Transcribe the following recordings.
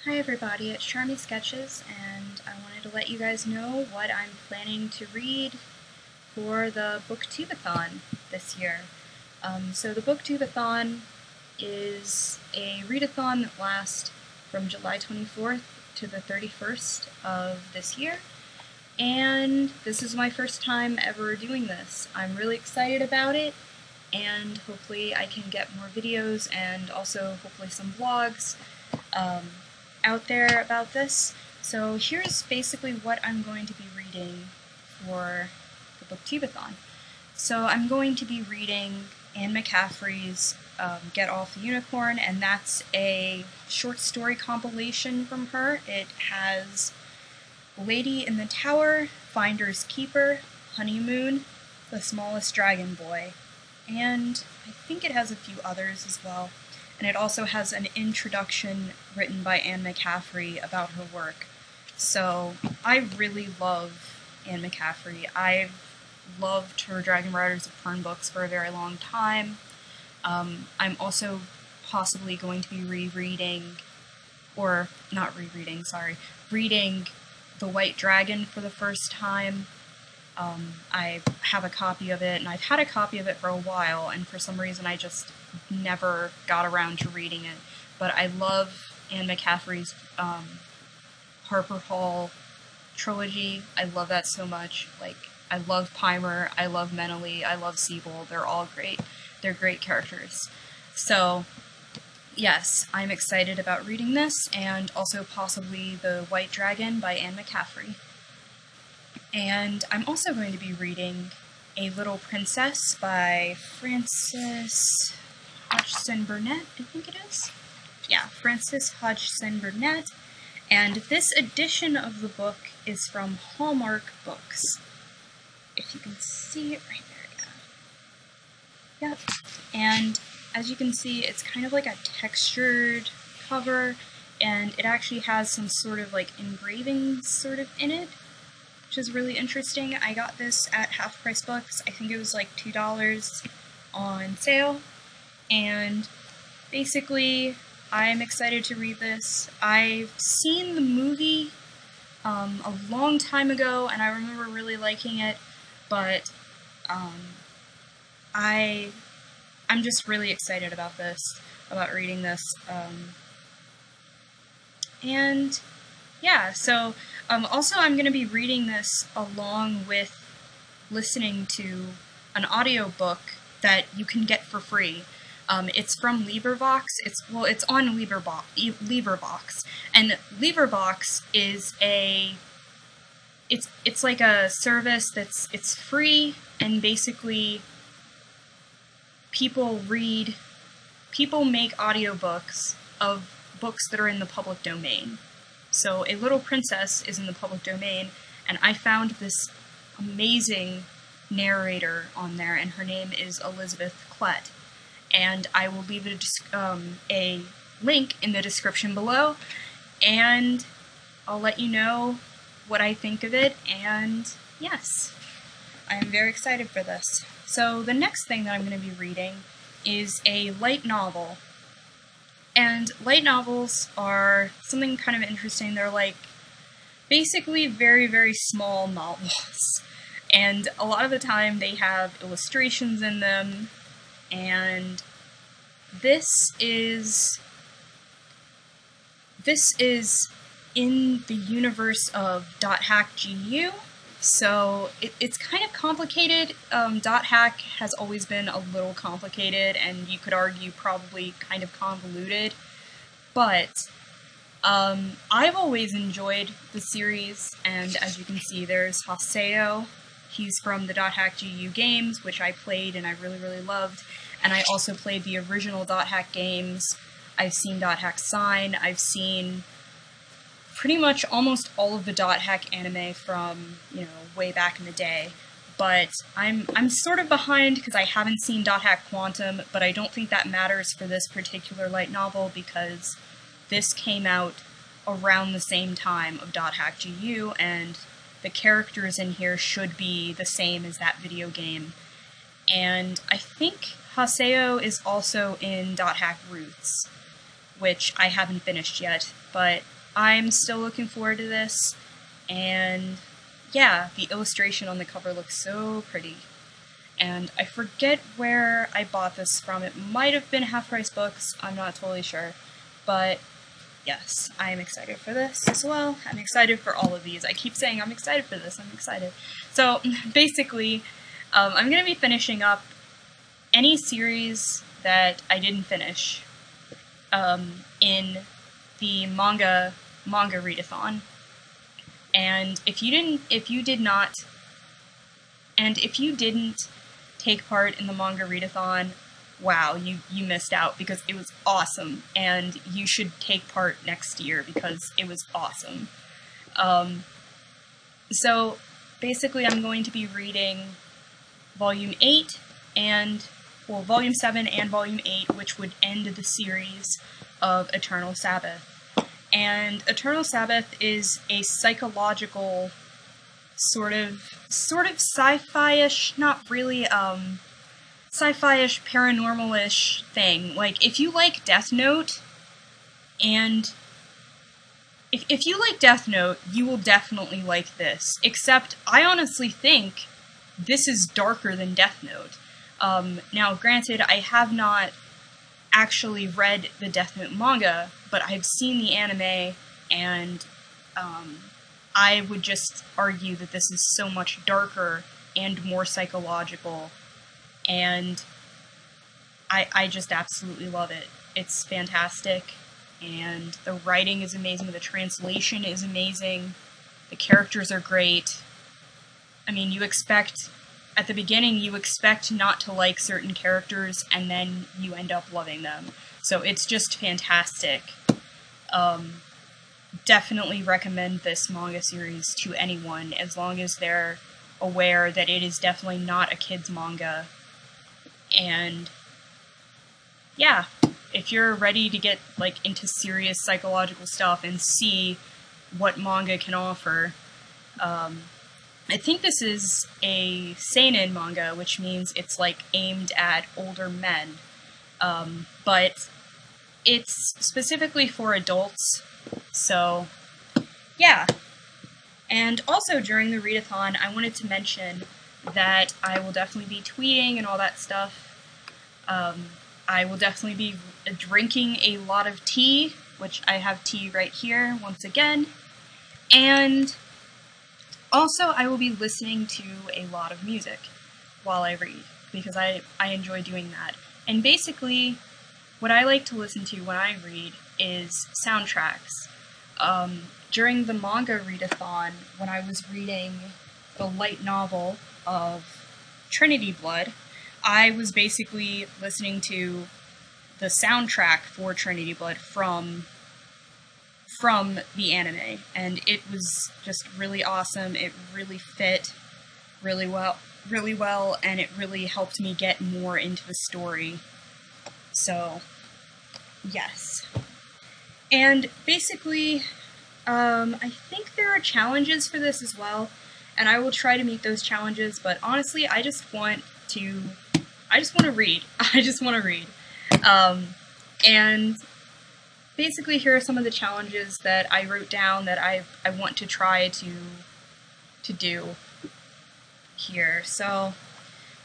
Hi everybody, it's Charmy Sketches, and I wanted to let you guys know what I'm planning to read for the BOOKTUBE-A-THON this year. So the BOOKTUBE-A-THON is a readathon that lasts from July 24th to the 31st of this year, and this is my first time ever doing this. I'm really excited about it, and hopefully I can get more videos and also hopefully some vlogs out there about this. So here's basically what I'm going to be reading for the BOOKTUBE-A-THON. So I'm going to be reading En McCaffrey's Get Off the Unicorn, and that's a short story compilation from her. It has Lady in the Tower, Finder's Keeper, Honeymoon, The Smallest Dragon Boy, and I think it has a few others as well. And it also has an introduction written by En McCaffrey about her work. So I really love En McCaffrey. I've loved her Dragon Riders of Pern books for a very long time. I'm also possibly going to be reading The White Dragon for the first time. I have a copy of it, and I've had a copy of it for a while, and for some reason I just never got around to reading it. But I love En McCaffrey's Harper Hall trilogy. I love that so much. Like, I love Pimer, I love Menely, I love Siebel. They're all great. They're great characters. So, yes, I'm excited about reading this, and also possibly The White Dragon by En McCaffrey. And I'm also going to be reading A Little Princess by Frances Hodgson Burnett, I think it is? Yeah, Frances Hodgson Burnett. And this edition of the book is from Hallmark Books. If you can see it right there, yeah. Yep. And as you can see, it's kind of like a textured cover, and it actually has some sort of like engravings sort of in it, which is really interesting. I got this at Half Price Books. I think it was like $2 on sale, and basically I'm excited to read this. I've seen the movie a long time ago, and I remember really liking it, but I'm just really excited about this, about reading this, and yeah, so also I'm going to be reading this along with listening to an audiobook that you can get for free. It's from LibriVox. It's on LibriVox, and LibriVox is it's like a service it's free, and basically people make audiobooks of books that are in the public domain. So A Little Princess is in the public domain, and I found this amazing narrator on there, and her name is Elizabeth Klett. And I will leave a link in the description below, and I'll let you know what I think of it, and yes, I am very excited for this. So the next thing that I'm going to be reading is a light novel. And light novels are something kind of interesting. They're like basically very, very small novels. And a lot of the time they have illustrations in them. And this is in the universe of .hack.gu. So it's kind of complicated. .hack has always been a little complicated, and you could argue probably kind of convoluted, but I've always enjoyed the series, and as you can see, there's Haseo. He's from the .hack.gu games, which I played and I really, really loved, and I also played the original .hack games. I've seen .hack Sign, I've seen pretty much almost all of the .hack anime from, way back in the day, but I'm sort of behind because I haven't seen .hack Quantum, but I don't think that matters for this particular light novel because this came out around the same time of .hack.gu, and the characters in here should be the same as that video game. And I think Haseo is also in .hack Roots, which I haven't finished yet, but I'm still looking forward to this, and yeah, the illustration on the cover looks so pretty. And I forget where I bought this from. It might have been Half Price Books, I'm not totally sure. But yes, I am excited for this as well. I'm excited for all of these. I keep saying I'm excited for this, I'm excited. So basically, I'm going to be finishing up any series that I didn't finish in the manga readathon. And if you didn't take part in the manga readathon, wow, you missed out, because it was awesome, and you should take part next year because it was awesome. So basically I'm going to be reading Volume 8 and, well, Volume 7 and Volume 8, which would end the series of Eternal Sabbath. And Eternal Sabbath is a psychological, sort of sci-fi-ish, not really, sci-fi-ish, paranormal-ish thing. Like, if you like Death Note, and if you like Death Note, you will definitely like this. Except, I honestly think this is darker than Death Note. Now, granted, I have not actually read the Death Note manga, but I've seen the anime, and I would just argue that this is so much darker and more psychological, and I just absolutely love it. It's fantastic, and the writing is amazing, the translation is amazing, the characters are great. I mean, at the beginning, you expect not to like certain characters, and then you end up loving them. So it's just fantastic. Definitely recommend this manga series to anyone, as long as they're aware that it is definitely not a kid's manga. And yeah, if you're ready to get like into serious psychological stuff and see what manga can offer, I think this is a seinen manga, which means it's like aimed at older men, but it's specifically for adults, so yeah. And also during the readathon, I wanted to mention that I will definitely be tweeting and all that stuff. I will definitely be drinking a lot of tea, which I have tea right here once again, and also, I will be listening to a lot of music while I read, because I enjoy doing that. And basically, what I like to listen to when I read is soundtracks. During the manga readathon, when I was reading the light novel of Trinity Blood, I was basically listening to the soundtrack for Trinity Blood from the anime, and it was just really awesome. It really fit really well, and it really helped me get more into the story. So, yes. And basically, I think there are challenges for this as well, and I will try to meet those challenges, but honestly, I just want to read. I just want to read. And basically, here are some of the challenges that I wrote down that I want to try to do here. So,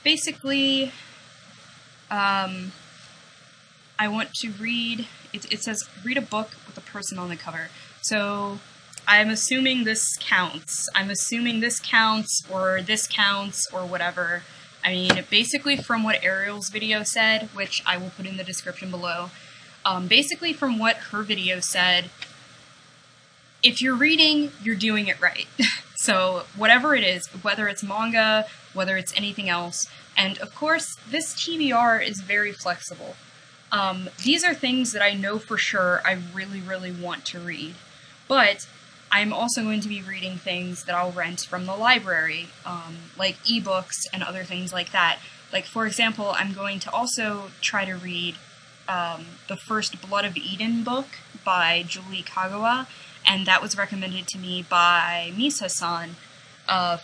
basically, I want to read, it says, read a book with a person on the cover. So, I'm assuming this counts. I'm assuming this counts, or whatever. I mean, basically from what Ariel's video said, which I will put in the description below, basically from what her video said, if you're reading, you're doing it right. So whatever it is, whether it's manga, whether it's anything else, and of course, this TBR is very flexible. These are things that I know for sure I really, really want to read, but I'm also going to be reading things that I'll rent from the library, like ebooks and other things like that. Like, for example, I'm going to also try to read the first Blood of Eden book by Julie Kagawa, and that was recommended to me by Misa-san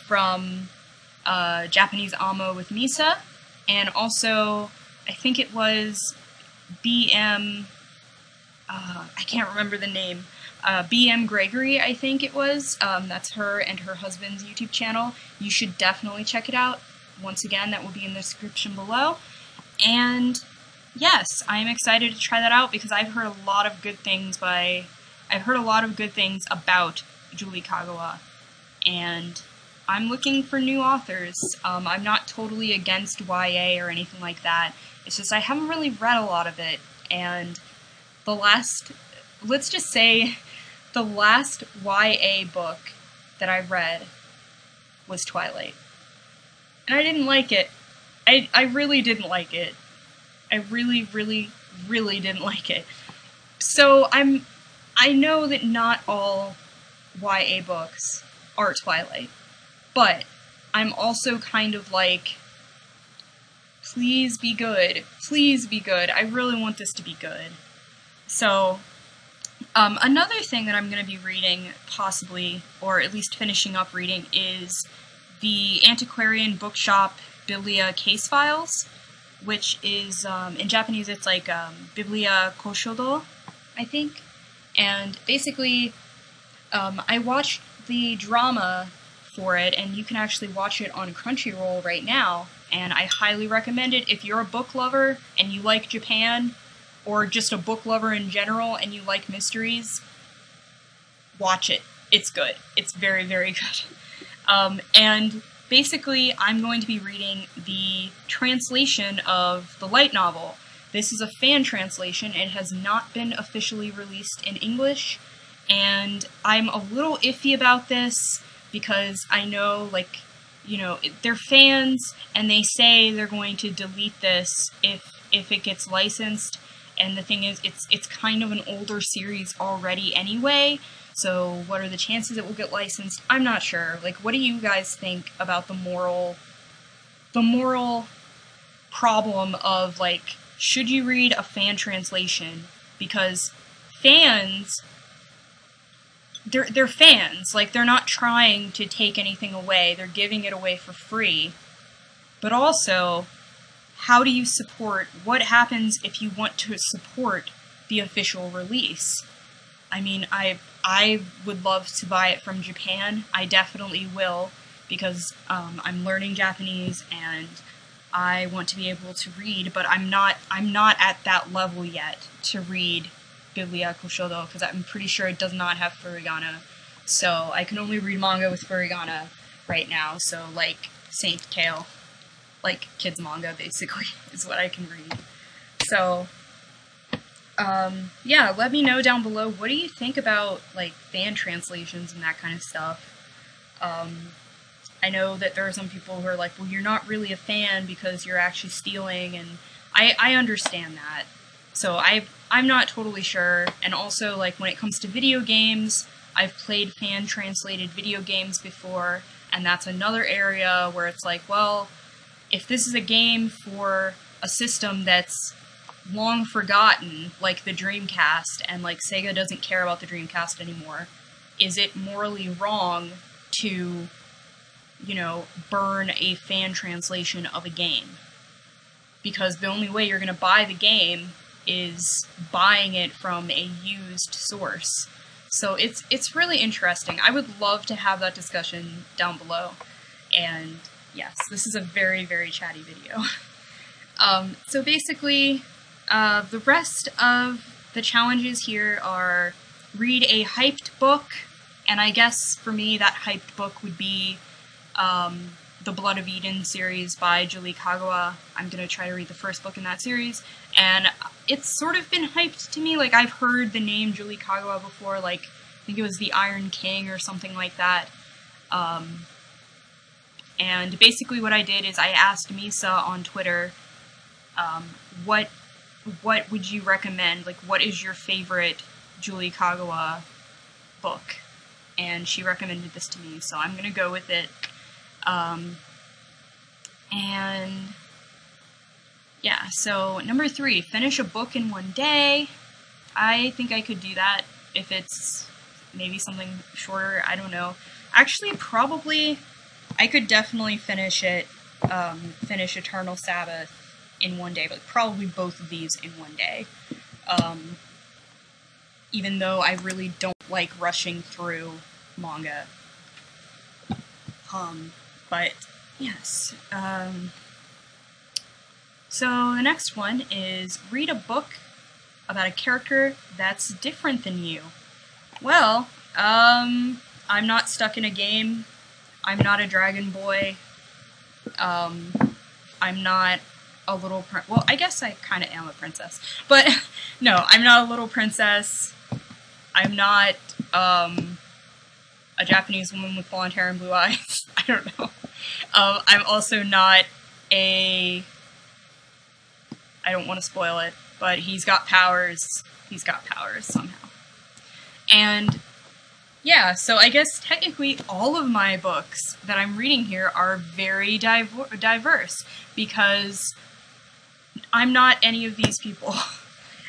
from Japanese Amo with Misa, and also I think it was BM, I can't remember the name, BM Gregory, I think it was. That's her and her husband's YouTube channel. You should definitely check it out. Once again, that will be in the description below. And yes, I am excited to try that out because I've heard a lot of good things about Julie Kagawa, and I'm looking for new authors. I'm not totally against YA or anything like that. It's just I haven't really read a lot of it, and let's just say, the last YA book that I read was Twilight. And I didn't like it. I really didn't like it. I really, really, really didn't like it. So I know that not all YA books are Twilight, but I'm also kind of like, please be good. Please be good. I really want this to be good. So, another thing that I'm going to be reading, possibly, or at least finishing up reading, is the antiquarian bookshop Biblia Case Files, which is, in Japanese it's like Biblia Koshodou, I think. And basically, I watched the drama for it, and you can actually watch it on Crunchyroll right now, and I highly recommend it. If you're a book lover and you like Japan, or just a book lover in general and you like mysteries, watch it. It's good. It's very, very good. And basically, I'm going to be reading the translation of the light novel. This is a fan translation. It has not been officially released in English, and I'm a little iffy about this because I know, like, you know, they're fans, and they say they're going to delete this if it gets licensed. And the thing is, it's kind of an older series already anyway, so what are the chances it will get licensed? I'm not sure. Like, what do you guys think about the moral problem of, like, should you read a fan translation? Because fans, they're fans. Like, they're not trying to take anything away. They're giving it away for free. But also, how do you support? What happens if you want to support the official release? I mean, I would love to buy it from Japan. I definitely will, because I'm learning Japanese and I want to be able to read, but I'm not at that level yet to read Biblia Koshodou, because I'm pretty sure it does not have furigana. So I can only read manga with furigana right now, so like Saint Tail, like kids manga basically, is what I can read. So, yeah, let me know down below, what do you think about, like, fan translations and that kind of stuff? I know that there are some people who are like, well, you're not really a fan because you're actually stealing, and I understand that. So I'm not totally sure, and also, like, when it comes to video games, I've played fan-translated video games before, and that's another area where it's like, well, if this is a game for a system that's long forgotten, like the Dreamcast, and, like, Sega doesn't care about the Dreamcast anymore, is it morally wrong to, you know, burn a fan translation of a game? Because the only way you're going to buy the game is buying it from a used source. So it's really interesting. I would love to have that discussion down below. And yes, this is a very, very chatty video. So basically, the rest of the challenges here are read a hyped book, and I guess for me that hyped book would be the Blood of Eden series by Julie Kagawa. I'm going to try to read the first book in that series, and it's sort of been hyped to me. Like, I've heard the name Julie Kagawa before, like, I think it was the Iron King or something like that. And basically what I did is I asked Misa on Twitter, what would you recommend? Like, what is your favorite Julie Kagawa book? And she recommended this to me, so I'm going to go with it. And yeah, so number 3, finish a book in one day. I think I could do that if it's maybe something shorter, I don't know. Actually, probably, I could definitely finish it, finish Eternal Sabbath in one day, but probably both of these in one day. even though I really don't like rushing through manga. But yes. So the next one is read a book about a character that's different than you. Well, I'm not stuck in a game. I'm not a dragon boy. I'm not a little well, I guess I kind of am a princess. But no, I'm not a little princess. I'm not a Japanese woman with blonde hair and blue eyes. I don't know. I'm also not a... I don't want to spoil it, but he's got powers. He's got powers somehow. And yeah, so I guess technically all of my books that I'm reading here are very diverse, because I'm not any of these people.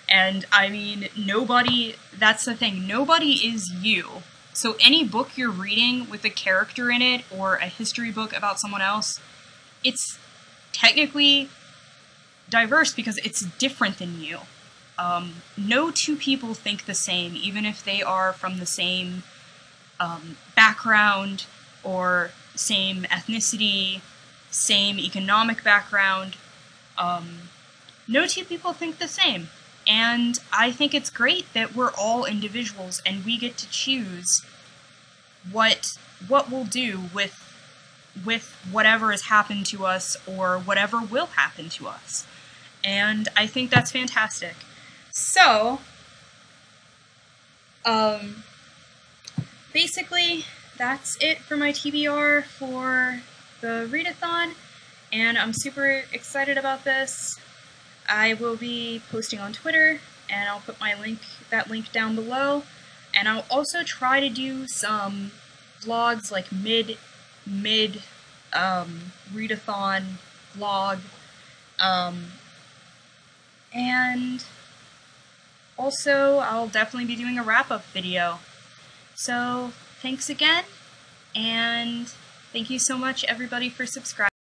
And I mean, nobody, that's the thing, nobody is you. So any book you're reading with a character in it, or a history book about someone else, it's technically diverse because it's different than you. No two people think the same, even if they are from the same background, or same ethnicity, same economic background. No two people think the same. And I think it's great that we're all individuals and we get to choose what we'll do with whatever has happened to us, or whatever will happen to us. And I think that's fantastic. So, basically, that's it for my TBR for the readathon, and I'm super excited about this. I will be posting on Twitter, and I'll put that link down below, and I'll also try to do some vlogs, like readathon vlog, and also I'll definitely be doing a wrap-up video. So thanks again, and thank you so much everybody for subscribing.